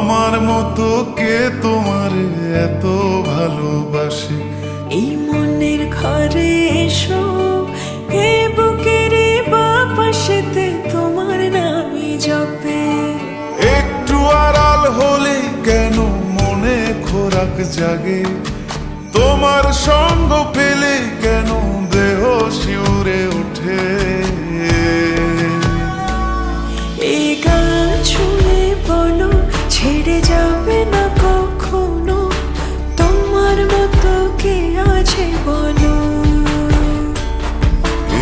আমার মতো কে তোমার এত ভালোবাসে? এই মনের ঘরে এসো, এ বুকের বাপাশেতে তোমার নামই জপে। একটু আড়াল হলে কেন মনে খোরাক জাগে? তোমার সঙ্গ পেলে কেন দেহ শিউরে ওঠে? এই গান ছুঁয়ে বলো, ছেড়ে যাবে না কখনো, তোমার মতো কে আছে বলো।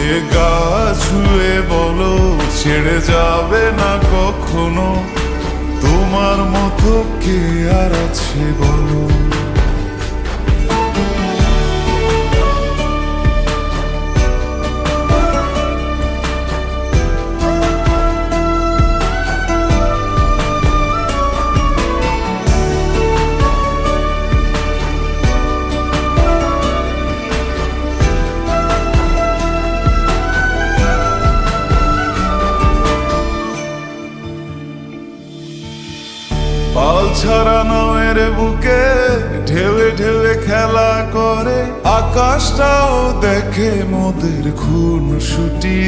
এ গা ছুঁয়ে বলো, ছেড়ে যাবে না কখনো, তোমার মতো কে আর আছে বলো। পাল ছাড়া নামের বুকে ঢেউে ঢেউে খেলা করে, আকাশটাও দেখে মোদের খুনসুটি।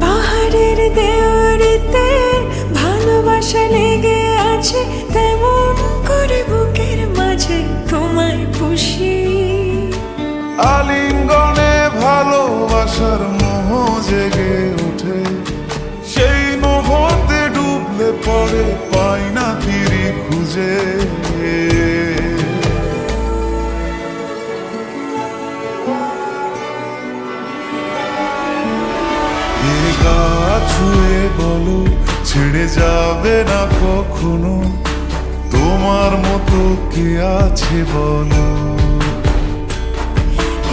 পাহাড়ের দেওয়ারিতে ভালোবাসা লেগে আছে, তেমন করে বুকের মাঝে তোমায় পুষি। আলিঙ্গনে ভালোবাসার মোহ জেগে ওঠে, সেই মোহতে ডুবলে পরে পাই না তীরে খুঁজে। এ গা ছুঁয়ে বলো, ছেড়ে যাবে না কখনো, তোমার মতো কে আছে বলো।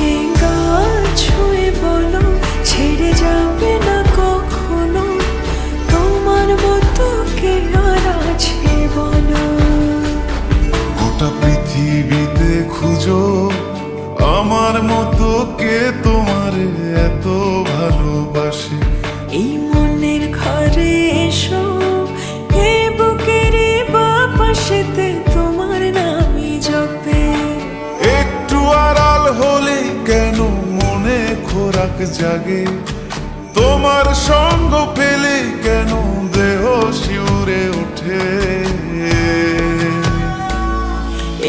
এই গান ছুঁয়ে বলো, ছেড়ে যাবে না কখনো, তোমার মতো কে আর আছে বলো। গোটা পৃথিবীতে খুঁজো, আমার মতো কে তোমার এত ভালোবাসে? এই মনের ঘরে এসো, এ বুকের বাপাশেতে তোমার নামই জপে। একটু আড়াল হলে কেন মনে খোরাক জাগে? তোমার সঙ্গ পেলে কেন দেহ শিউরে ওঠে?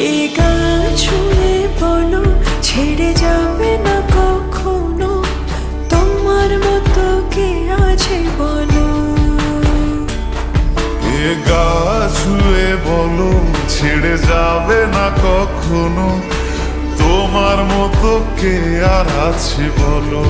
এই গান ছুঁয়ে বলো, ছেড়ে যাবে না কখনো, তোমার মতো কে আছে বলো। এ গা ছুঁয়ে বলো, ছেড়ে যাবে না কখনো, তোমার মতো কে আর আছে বলো।